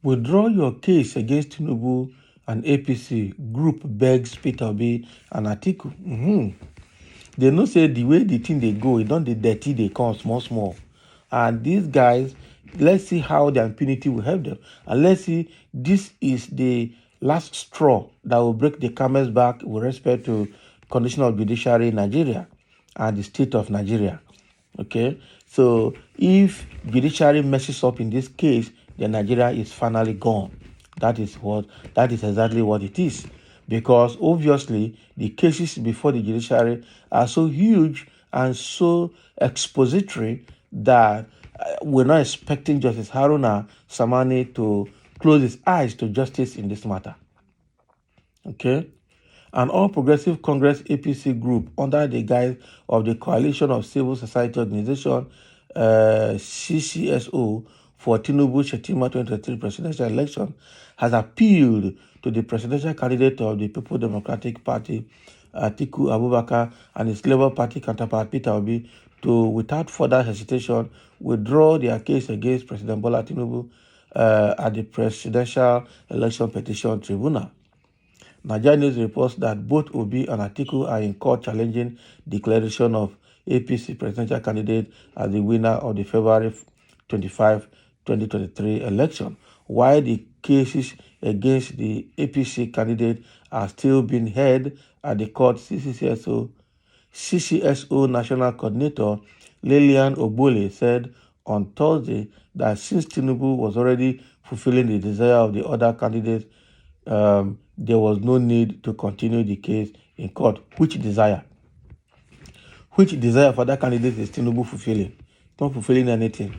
Withdraw your case against Tinubu and APC. Group begs Peter Obi and Atiku. They know say the way the thing they go, it don't the dirty they come small. And these guys, let's see how the impunity will help them. And let's see, this is the last straw that will break the camel's back with respect to condition of judiciary in Nigeria and the state of Nigeria. Okay, so if judiciary messes up in this case, then Nigeria is finally gone. That is exactly what it is. Because obviously the cases before the judiciary are so huge and so expository that we're not expecting Justice Haruna Samani to close his eyes to justice in this matter. Okay? An All Progressive Congress APC group under the guise of the Coalition of Civil Society Organization, CCSO, for Tinubu Shetima 2023 presidential election has appealed to the presidential candidate of the People Democratic Party, Atiku Abubakar, and his Labour Party counterpart, Peter Obi, to, without further hesitation, withdraw their case against President Bola Tinubu at the Presidential Election Petition Tribunal. Nigeria News reports that both Obi and Atiku are in court challenging declaration of APC presidential candidate as the winner of the February 25, 2023 election, while the cases against the APC candidate are still being heard at the court. CCSO National Coordinator Lilian Ogbole said on Thursday that since Tinubu was already fulfilling the desire of the other candidates, there was no need to continue the case in court. Which desire for that candidate is Tinubu fulfilling? Not fulfilling anything.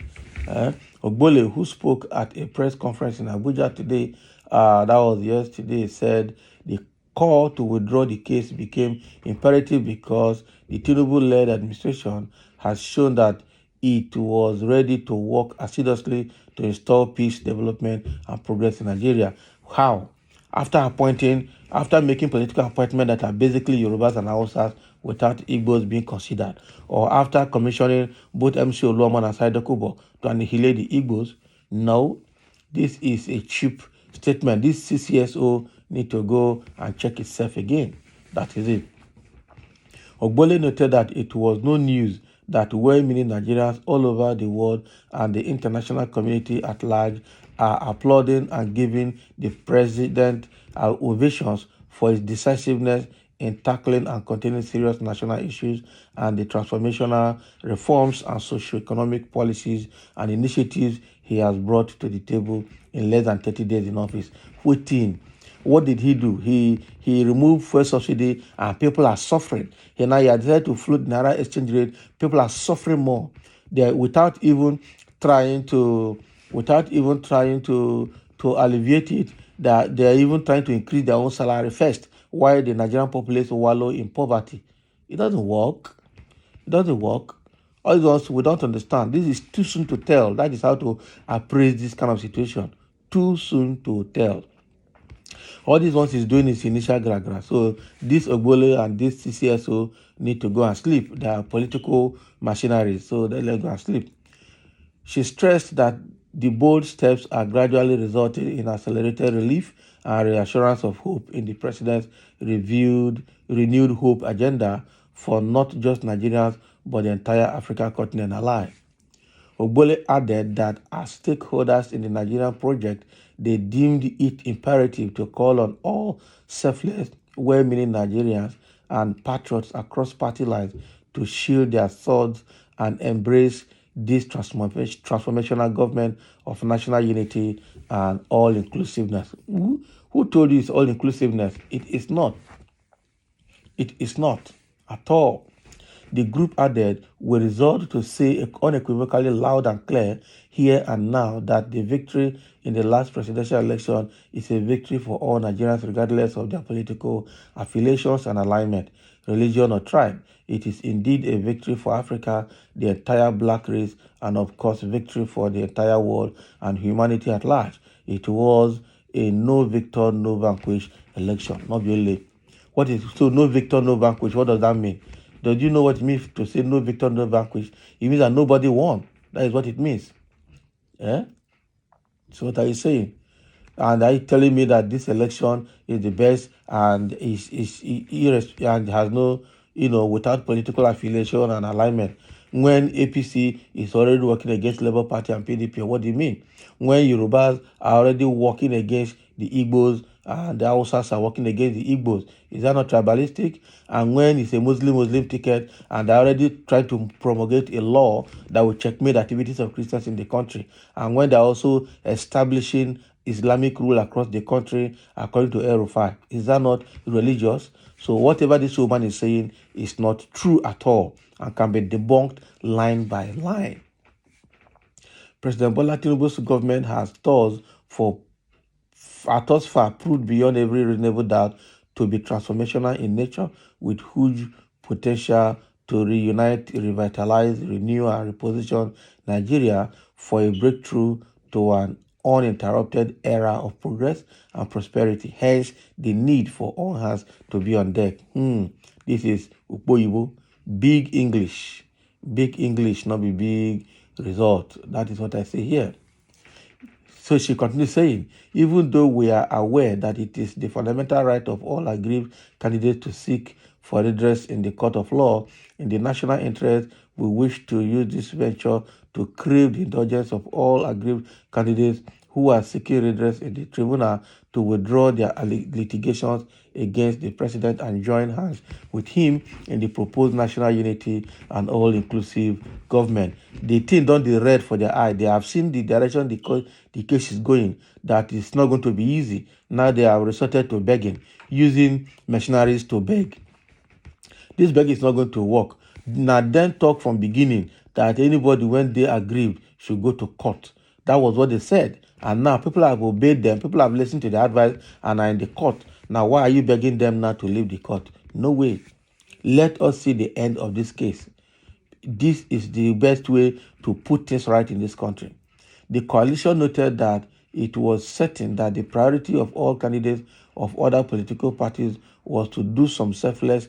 Ogbole, who spoke at a press conference in Abuja today, that was yesterday, said the call to withdraw the case became imperative because the Tinubu-led administration has shown that it was ready to work assiduously to install peace, development, and progress in Nigeria. How? After making political appointments that are basically Yorubas and Hausas without Igbos being considered, or after commissioning both MC Oluomo and Saido Kubo to annihilate the Igbos. No, this is a cheap statement. This CCSO need to go and check itself again. That is it. Ogbole noted that it was no news that well-meaning Nigerians all over the world and the international community at large are applauding and giving the president ovations for his decisiveness in tackling and containing serious national issues and the transformational reforms and socio-economic policies and initiatives he has brought to the table in less than 30 days in office. What did he do? He removed fuel subsidy and people are suffering. He decided to float Naira exchange rate. People are suffering more. Without even trying to alleviate it, that they are even trying to increase their own salary first, while the Nigerian population wallow in poverty. It doesn't work. All those we don't understand. This is too soon to tell. That is how to appraise this kind of situation. Too soon to tell. All these ones is doing is initial gragra. So this Ogbole and this CCSO need to go and sleep. They are political machinery, so they let go and sleep. She stressed that the bold steps are gradually resulting in accelerated relief and reassurance of hope in the president's renewed hope agenda for not just Nigerians, but the entire African continent alive. Ogbole added that as stakeholders in the Nigerian project, they deemed it imperative to call on all selfless, well-meaning Nigerians and patriots across party lines to shield their swords and embrace this transformational government of national unity and all-inclusiveness. Who told you it's all-inclusiveness? It is not. It is not at all. The group added, we resolved to say unequivocally loud and clear here and now that the victory in the last presidential election is a victory for all Nigerians regardless of their political affiliations and alignment, religion or tribe. It is indeed a victory for Africa, the entire black race, and of course victory for the entire world and humanity at large. It was a no victor, no vanquish election. Not really. So no victor, no vanquish, what does that mean? Does you know what it means to say no victor, no vanquished? It means that nobody won. That is what it means. Eh? So what are you saying? And are you telling me that this election is the best and and has no, without political affiliation and alignment? When APC is already working against Labour Party and PDP, what do you mean? When Yorubas are already working against the Igbos and the Hausas are working against the Igbos, is that not tribalistic? And when it's a Muslim ticket and they're already trying to promulgate a law that will checkmate activities of Christians in the country, and when they're also establishing Islamic rule across the country, according to El-Rufai, is that not religious? So whatever this woman is saying is not true at all and can be debunked line by line. President Bola Tinubu's government has thus far proved beyond every reasonable doubt to be transformational in nature, with huge potential to reunite, revitalize, renew, and reposition Nigeria for a breakthrough to an uninterrupted era of progress and prosperity. Hence, the need for all hands to be on deck. This is Ukboyibo, big English, not be big result. That is what I say here. So she continues saying, even though we are aware that it is the fundamental right of all aggrieved candidates to seek for redress in the court of law, in the national interest, we wish to use this venture to crave the indulgence of all aggrieved candidates who are seeking redress in the tribunal to withdraw their litigations against the president and join hands with him in the proposed national unity and all-inclusive government. The thing don't be red for their eye. They have seen the direction the case is going, that it's not going to be easy. Now they have resorted to begging, using mercenaries to beg. This begging is not going to work. Now then talk from beginning that anybody, when they aggrieved, should go to court. That was what they said. And now people have obeyed them. People have listened to the advice and are in the court. Now why are you begging them now to leave the court? No way. Let us see the end of this case. This is the best way to put things right in this country. The coalition noted that it was certain that the priority of all candidates of other political parties was to do selflessly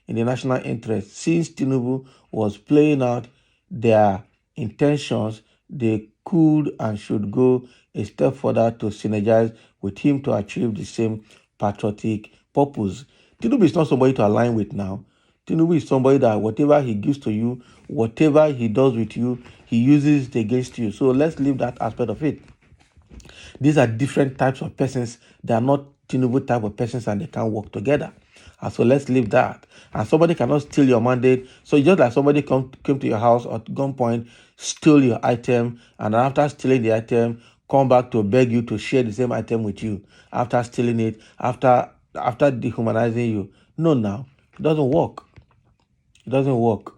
in the national interest. Since Tinubu was playing out their intentions, they could and should go a step further to synergize with him to achieve the same patriotic purpose. Tinubu is not somebody to align with now. Tinubu is somebody that whatever he gives to you, whatever he does with you, he uses it against you. So let's leave that aspect of it. These are different types of persons. They are not Tinubu type of persons and they can't work together. And so let's leave that. And somebody cannot steal your mandate. So just like somebody came to your house at gunpoint, steal your item, and after stealing the item, come back to beg you to share the same item with you. After stealing it, after dehumanizing you. No, now. It doesn't work. It doesn't work.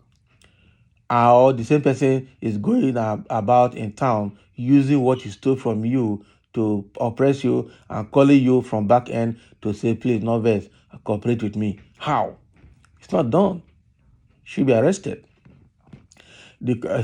Or the same person is going about in town using what he stole from you to oppress you and calling you from back end to say, please, no vex, cooperate with me. How? It's not done. Should be arrested.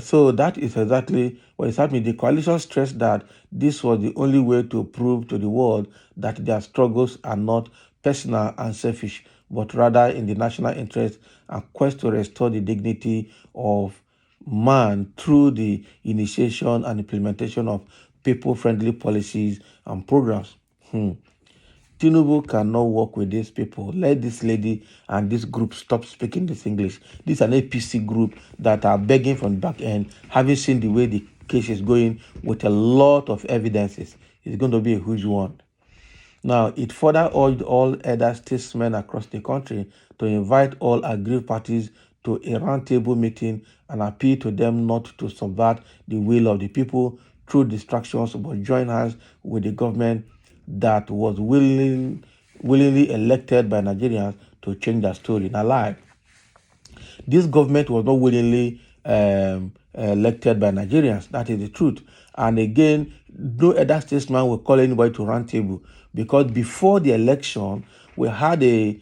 So that is exactly what is happening. The coalition stressed that this was the only way to prove to the world that their struggles are not personal and selfish, but rather in the national interest and quest to restore the dignity of man through the initiation and implementation of people-friendly policies and programs. Tinubu cannot work with these people. Let this lady and this group stop speaking this English. This is an APC group that are begging from the back end, having seen the way the case is going with a lot of evidences. It's going to be a huge one. Now, it further urged all other statesmen across the country to invite all aggrieved parties to a roundtable meeting and appeal to them not to subvert the will of the people through distractions, but join hands with the government that was willingly elected by Nigerians to change their story. Now, lie. This government was not willingly elected by Nigerians. That is the truth. And again, no other statesman will call anybody to round table, because before the election, we had a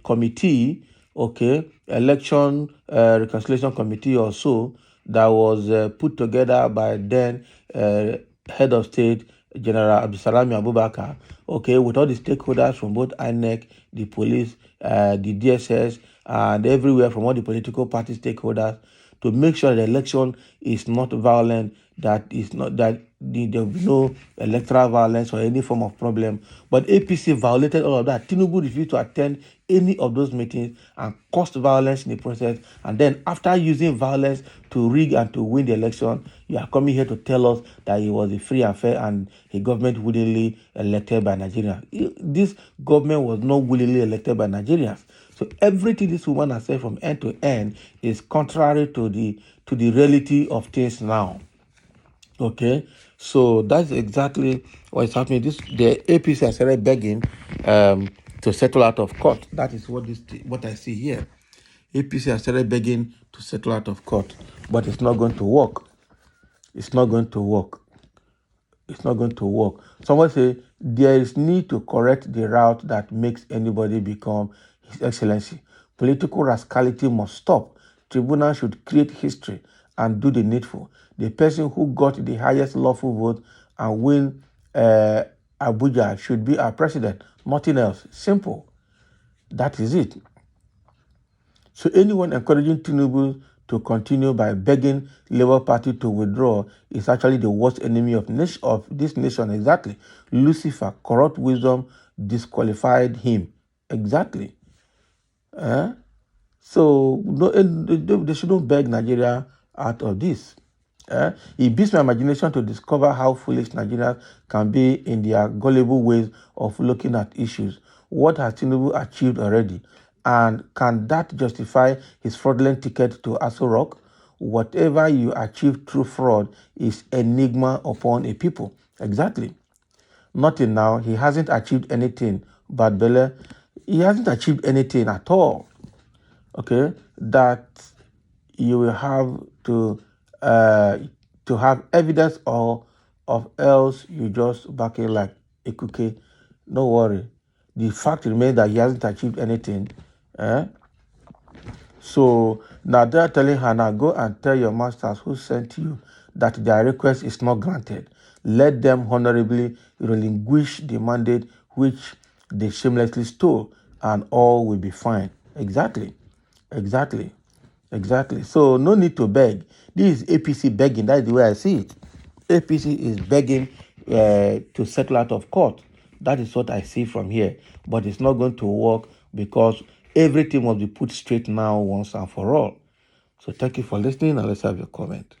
committee, election reconciliation committee or so, that was put together by then head of state General Abdulsalami Abubakar, okay, with all the stakeholders from both INEC, the police, the DSS, and everywhere from all the political party stakeholders to make sure the election is not violent, that is not that there will be no electoral violence or any form of problem. But APC violated all of that. Tinubu refused to attend any of those meetings and caused violence in the process. And then after using violence to rig and to win the election, you are coming here to tell us that it was a free and fair and a government willingly elected by Nigerians. This government was not willingly elected by Nigerians. So everything this woman has said from end to end is contrary to the reality of things now. Okay, so that's exactly what is happening. The APC has started begging to settle out of court. That is what I see here. APC has started begging to settle out of court, but it's not going to work. It's not going to work. It's not going to work. Someone say there is need to correct the route that makes anybody become His Excellency. Political rascality must stop. Tribunal should create history and do the needful. The person who got the highest lawful vote and win Abuja should be our president. Nothing else. Simple. That is it. So anyone encouraging Tinubu to continue by begging Labour Party to withdraw is actually the worst enemy of this nation. Exactly. Lucifer, corrupt wisdom, disqualified him. Exactly. So no, they shouldn't beg Nigeria out of this. It beats my imagination to discover how foolish Nigerians can be in their gullible ways of looking at issues. What has Tinubu achieved already? And can that justify his fraudulent ticket to Aso Rock? Whatever you achieve through fraud is enigma upon a people. Exactly. Nothing now. He hasn't achieved anything. But Bele, he hasn't achieved anything at all. Okay, that you will have to have evidence of else you just back it like a cookie. No worry. The fact remains that he hasn't achieved anything. So now they're telling her, now go and tell your masters who sent you that their request is not granted. Let them honorably relinquish the mandate which they shamelessly stole, and all will be fine. Exactly. Exactly. So no need to beg. This is APC begging. That's the way I see it. APC is begging to settle out of court. That is what I see from here. But it's not going to work because everything must be put straight now once and for all. So thank you for listening and let's have your comment.